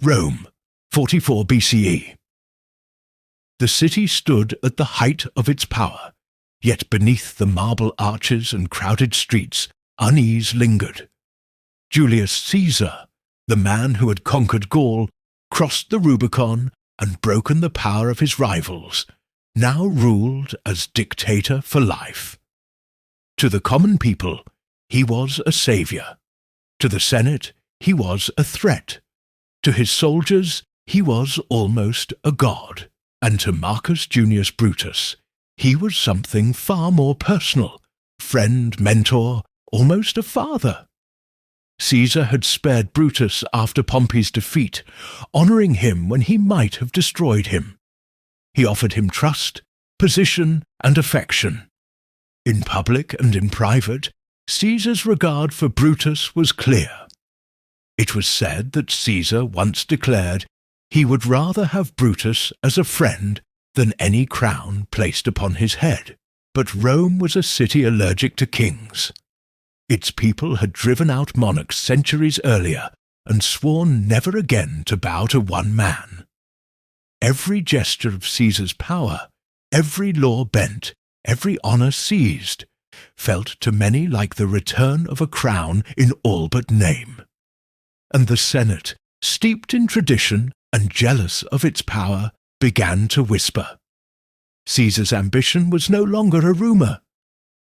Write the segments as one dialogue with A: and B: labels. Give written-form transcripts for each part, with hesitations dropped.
A: Rome, 44 BCE. The city stood at the height of its power, yet beneath the marble arches and crowded streets, unease lingered. Julius Caesar, the man who had conquered Gaul, crossed the Rubicon and broken the power of his rivals, now ruled as dictator for life. To the common people, he was a saviour. To the Senate, he was a threat. To his soldiers, he was almost a god. And to Marcus Junius Brutus, he was something far more personal, friend, mentor, almost a father. Caesar had spared Brutus after Pompey's defeat, honouring him when he might have destroyed him. He offered him trust, position, and affection. In public and in private, Caesar's regard for Brutus was clear. It was said that Caesar once declared he would rather have Brutus as a friend than any crown placed upon his head. But Rome was a city allergic to kings. Its people had driven out monarchs centuries earlier and sworn never again to bow to one man. Every gesture of Caesar's power, every law bent, every honour seized, felt to many like the return of a crown in all but name. And the Senate, steeped in tradition and jealous of its power, began to whisper. Caesar's ambition was no longer a rumour.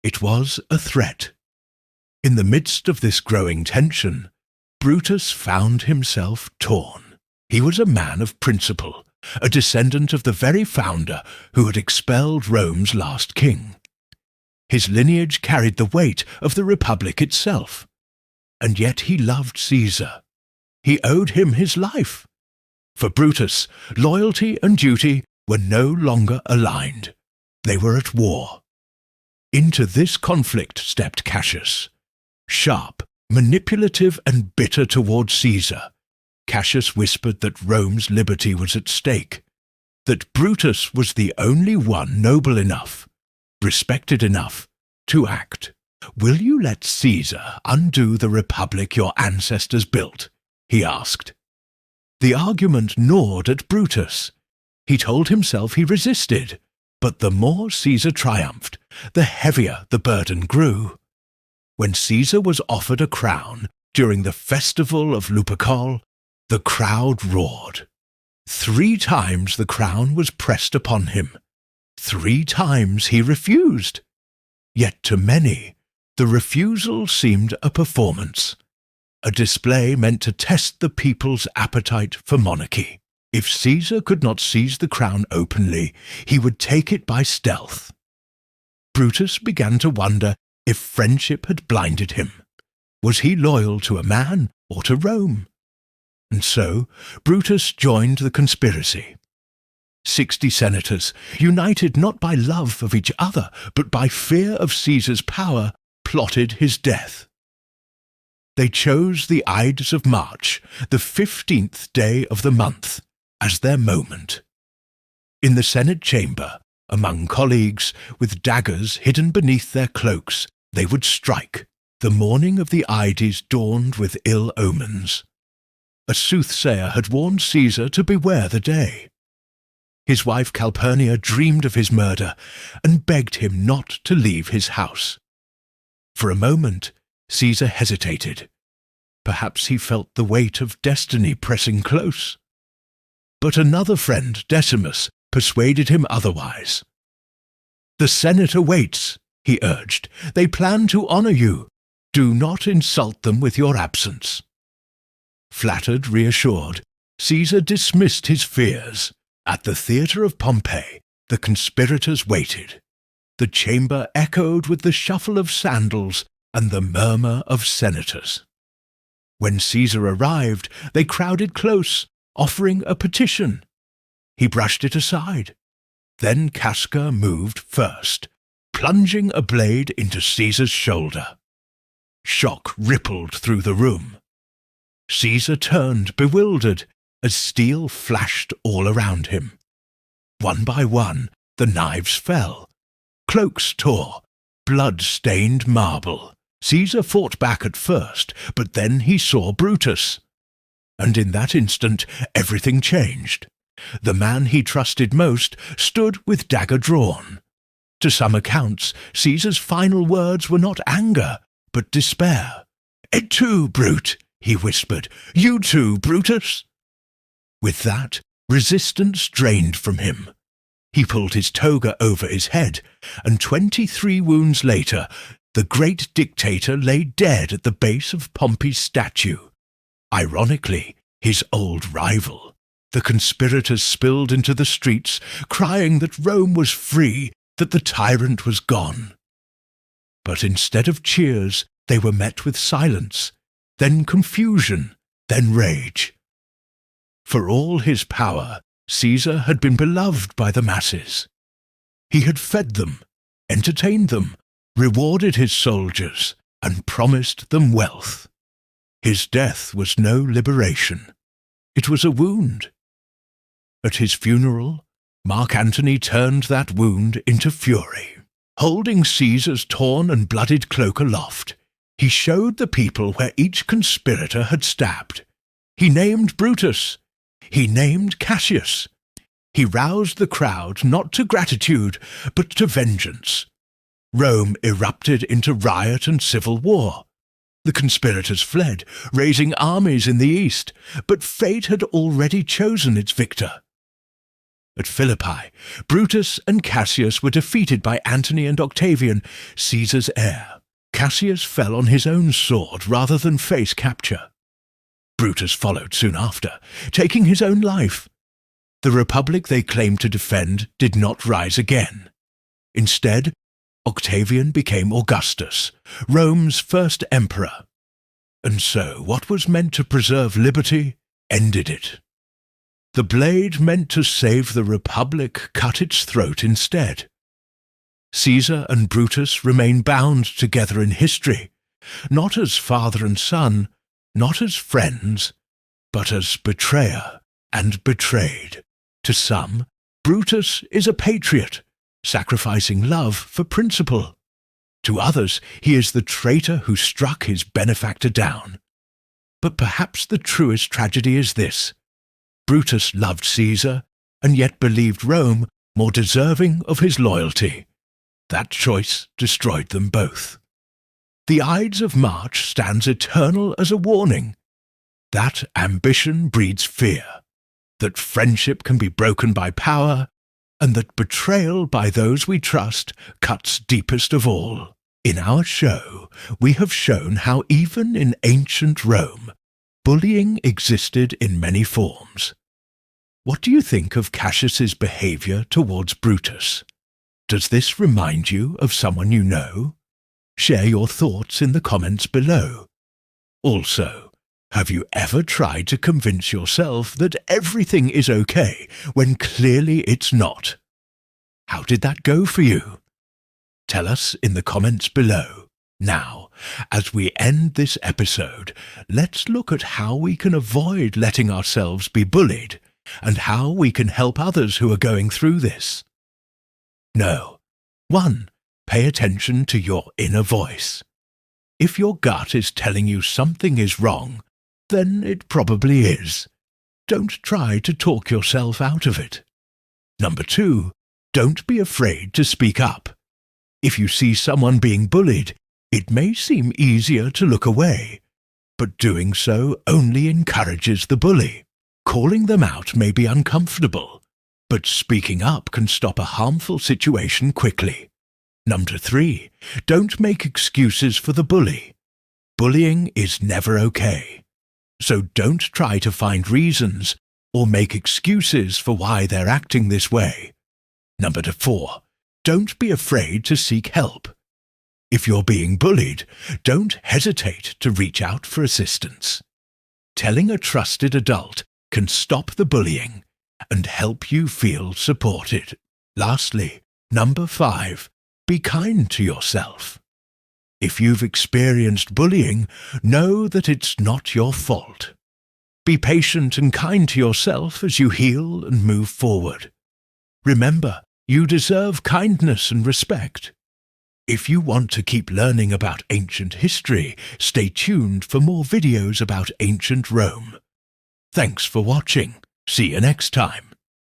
A: It was a threat. In the midst of this growing tension, Brutus found himself torn. He was a man of principle, a descendant of the very founder who had expelled Rome's last king. His lineage carried the weight of the Republic itself. And yet he loved Caesar. He owed him his life. For Brutus, loyalty and duty were no longer aligned. They were at war. Into this conflict stepped Cassius. Sharp, manipulative, and bitter toward Caesar, Cassius whispered that Rome's liberty was at stake, that Brutus was the only one noble enough, respected enough, to act. "Will you let Caesar undo the republic your ancestors built?" he asked. The argument gnawed at Brutus. He told himself he resisted, but the more Caesar triumphed, the heavier the burden grew. When Caesar was offered a crown during the festival of Lupercal, the crowd roared. 3 times the crown was pressed upon him. 3 times he refused. Yet to many, the refusal seemed a performance, a display meant to test the people's appetite for monarchy. If Caesar could not seize the crown openly, he would take it by stealth. Brutus began to wonder if friendship had blinded him. Was he loyal to a man or to Rome? And so Brutus joined the conspiracy. 60 senators, united not by love of each other, but by fear of Caesar's power, plotted his death. They chose the Ides of March, the 15th day of the month, as their moment. In the Senate chamber, among colleagues, with daggers hidden beneath their cloaks, they would strike. The morning of the Ides dawned with ill omens. A soothsayer had warned Caesar to beware the day. His wife Calpurnia dreamed of his murder and begged him not to leave his house. For a moment, Caesar hesitated. Perhaps he felt the weight of destiny pressing close. But another friend, Decimus, persuaded him otherwise. "The Senate awaits," he urged. "They plan to honour you. Do not insult them with your absence." Flattered, reassured, Caesar dismissed his fears. At the Theatre of Pompey, the conspirators waited. The chamber echoed with the shuffle of sandals and the murmur of senators. When Caesar arrived, they crowded close, offering a petition. He brushed it aside. Then Casca moved first, plunging a blade into Caesar's shoulder. Shock rippled through the room. Caesar turned, bewildered, as steel flashed all around him. One by one, the knives fell. Cloaks tore, blood-stained marble. Caesar fought back at first, but then he saw Brutus. And in that instant, everything changed. The man he trusted most stood with dagger drawn. To some accounts, Caesar's final words were not anger, but despair. "Et tu, Brute," he whispered. "You too, Brutus." With that, resistance drained from him. He pulled his toga over his head, and 23 wounds later, the great dictator lay dead at the base of Pompey's statue. Ironically, his old rival. The conspirators spilled into the streets, crying that Rome was free, that the tyrant was gone. But instead of cheers, they were met with silence, then confusion, then rage. For all his power, Caesar had been beloved by the masses. He had fed them, entertained them, rewarded his soldiers, and promised them wealth. His death was no liberation. It was a wound. At his funeral, Mark Antony turned that wound into fury. Holding Caesar's torn and blooded cloak aloft, he showed the people where each conspirator had stabbed. He named Brutus. He named Cassius. He roused the crowd not to gratitude, but to vengeance. Rome erupted into riot and civil war. The conspirators fled, raising armies in the east, but fate had already chosen its victor. At Philippi, Brutus and Cassius were defeated by Antony and Octavian, Caesar's heir. Cassius fell on his own sword rather than face capture. Brutus followed soon after, taking his own life. The republic they claimed to defend did not rise again. Instead, Octavian became Augustus, Rome's first emperor. And so what was meant to preserve liberty ended it. The blade meant to save the republic cut its throat instead. Caesar and Brutus remain bound together in history, not as father and son, not as friends, but as betrayer and betrayed. To some, Brutus is a patriot, sacrificing love for principle. To others, he is the traitor who struck his benefactor down. But perhaps the truest tragedy is this. Brutus loved Caesar, and yet believed Rome more deserving of his loyalty. That choice destroyed them both. The Ides of March stands eternal as a warning. That ambition breeds fear, that friendship can be broken by power, and that betrayal by those we trust cuts deepest of all. In our show, we have shown how even in ancient Rome, bullying existed in many forms. What do you think of Cassius's behavior towards Brutus? Does this remind you of someone you know? Share your thoughts in the comments below. Also, have you ever tried to convince yourself that everything is okay when clearly it's not? How did that go for you? Tell us in the comments below. Now, as we end this episode, let's look at how we can avoid letting ourselves be bullied and how we can help others who are going through this. No. 1. Pay attention to your inner voice. If your gut is telling you something is wrong, then it probably is. Don't try to talk yourself out of it. 2. Don't be afraid to speak up. If you see someone being bullied, it may seem easier to look away, but doing so only encourages the bully. Calling them out may be uncomfortable, but speaking up can stop a harmful situation quickly. 3. Don't make excuses for the bully. Bullying is never okay. So don't try to find reasons or make excuses for why they're acting this way. 4. Don't be afraid to seek help. If you're being bullied, don't hesitate to reach out for assistance. Telling a trusted adult can stop the bullying and help you feel supported. Lastly, 5. Be kind to yourself. If you've experienced bullying, know that it's not your fault. Be patient and kind to yourself as you heal and move forward. Remember, you deserve kindness and respect. If you want to keep learning about ancient history, stay tuned for more videos about ancient Rome. Thanks for watching. See you next time.